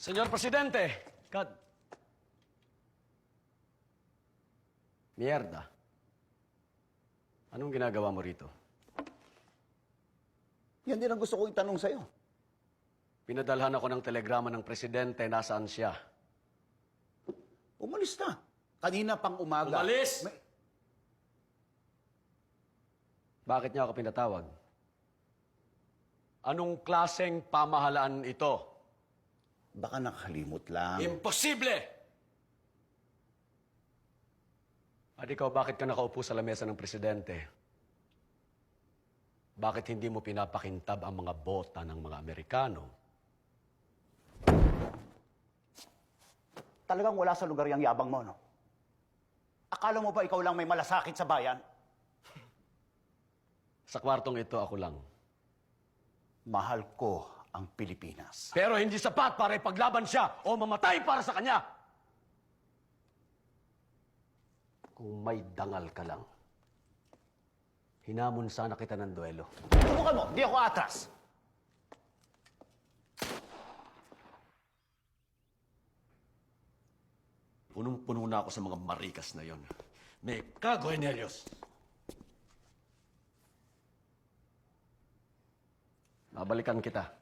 Senyor Presidente, Mierda. Anong ginagawa mo rito? Yan din ang gusto ko itanong sa'yo. Pinadalhan ako ng telegrama ng Presidente, nasaan siya? Umalis na. Kanina pang umaga. Umalis! May- Bakit niya ako pinatawag? Anong klaseng pamahalaan ito? Baka nakalimot lang. Imposible! At ikaw, bakit ka nakaupo sa lamesa ng Presidente? Bakit hindi mo pinapakintab ang mga bota ng mga Amerikano? Talagang wala sa lugar yung yabang mo, no? Akala mo ba ikaw lang may malasakit sa bayan? Sa kwartong ito, ako lang. Mahal ko ang Pilipinas. Pero hindi sapat para ipaglaban siya o mamatay para sa kanya. Kung may dangal ka lang, hinamon sana kita ng duelo. Subukan mo, di ako atras. Punong-puno na ako sa mga marikas na yon. Me cago en ellos. Babalikan kita.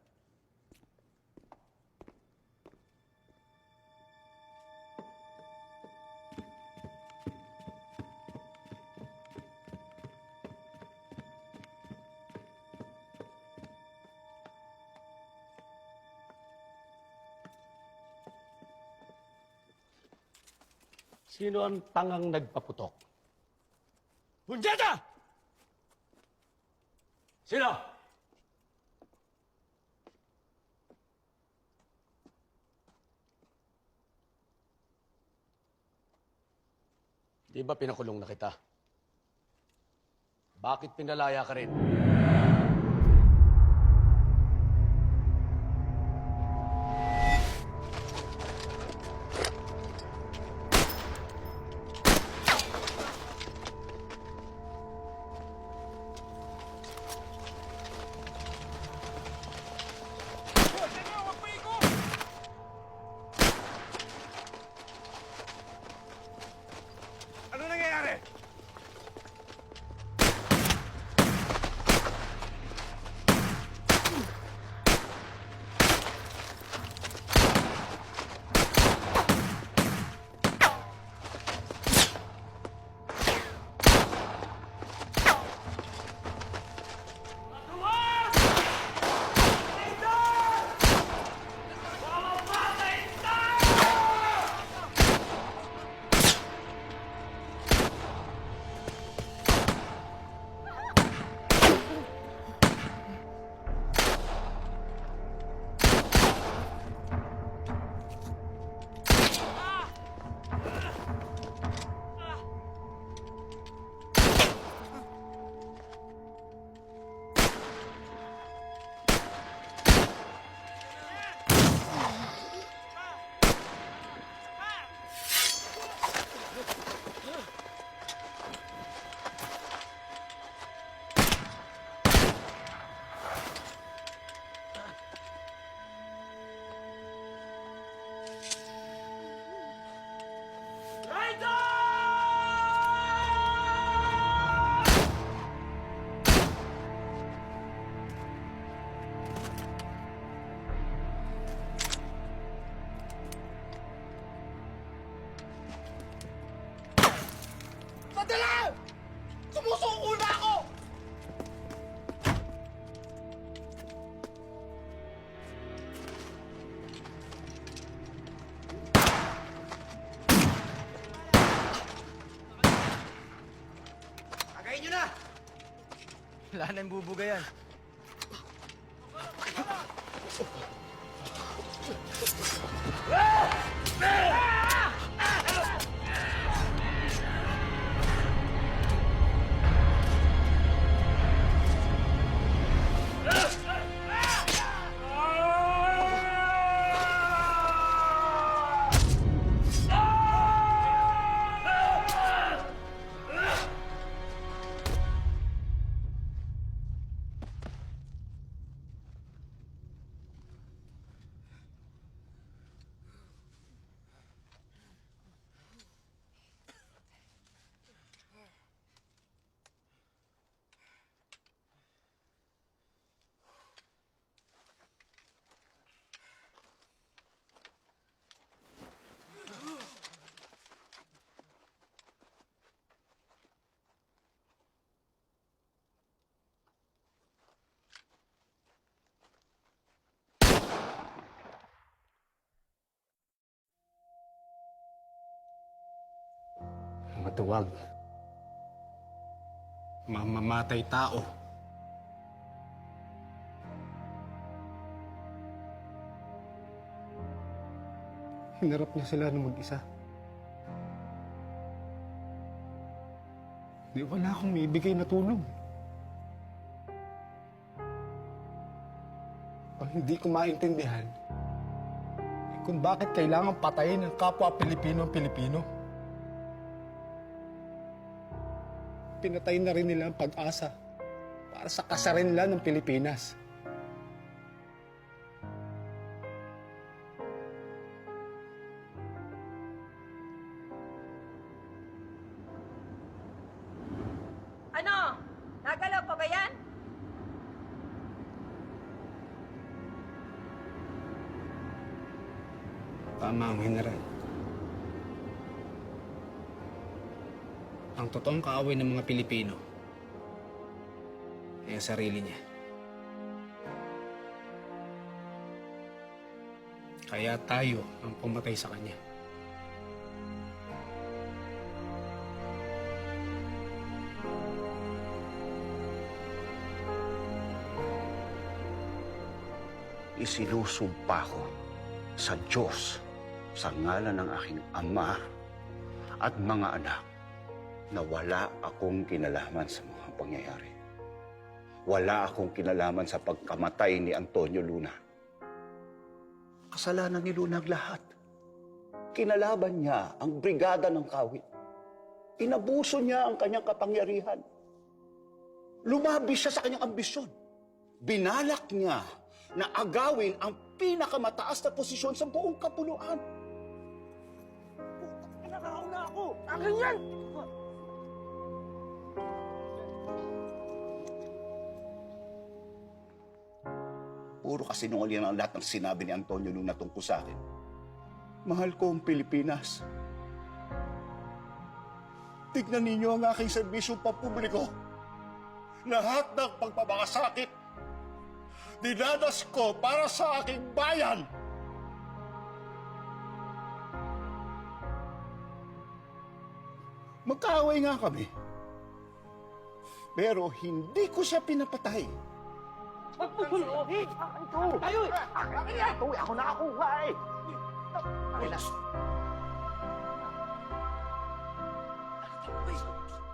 Sino ang tangang nagpaputok? Punjeta! Sino? Di ba pinakulong na kita? Bakit pinalaya ka rin? Ano nangyayari? Sandali! Sumusuko na ako! Tagayin nyo na! Wala nang bubuga yan. katuwag. Mamamatay tao. Hinarap niya sila ng mag-isa. Di wala akong maibigay na tulong. Ang hindi ko maintindihan kung bakit kailangan patayin ng kapwa Pilipino ang Pilipino. Pinatay na rin nila ang pag-asa para sa kasarinlan ng Pilipinas. Ano? Nagalaw pa ba yan? Tama ang General. Ang totoong kaaway ng mga Pilipino ay ang sarili niya. Kaya tayo ang pumatay sa kanya. Isinusumpa ko sa Diyos, sa ngalan ng aking ama at mga anak, na wala akong kinalaman sa mga pangyayari. Wala akong kinalaman sa pagkamatay ni Antonio Luna. Kasalanan ni Luna ang lahat. Kinalaban niya ang brigada ng Kawit. Inabuso niya ang kanyang kapangyarihan. Lumabis siya sa kanyang ambisyon. Binalak niya na agawin ang pinakamataas na posisyon sa buong kapuluan. Nakakaw na ako! Akin yan! Puro kasinungalingan ang lahat ng sinabi ni Antonio Luna tungkol sa akin. Mahal ko ang Pilipinas. Tignan ninyo ang aking serbisyo pampubliko. Lahat ng pagpapakasakit, dinadas ko para sa aking bayan. Magkaaway nga kami. Pero hindi ko siya pinapatay. Ako nakakuha eh.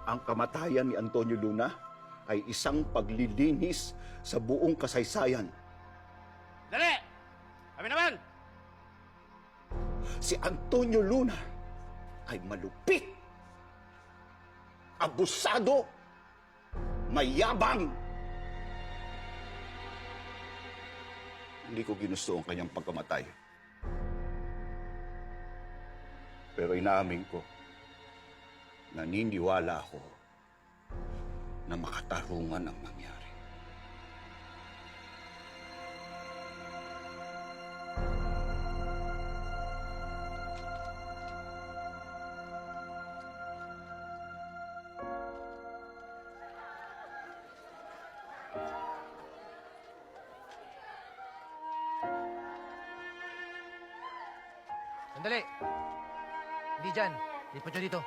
Ang kamatayan ni Antonio Luna ay isang paglilinis sa buong kasaysayan. Dali! Kami naman! Si Antonio Luna ay malupit, abusado, mayabang. Hindi ko ginusto ang kanyang pagkamatay. Pero inaamin ko, naniniwala ako na makatarungan ang nangyari. Sandali. Hindi dyan. Lipat nyo dito.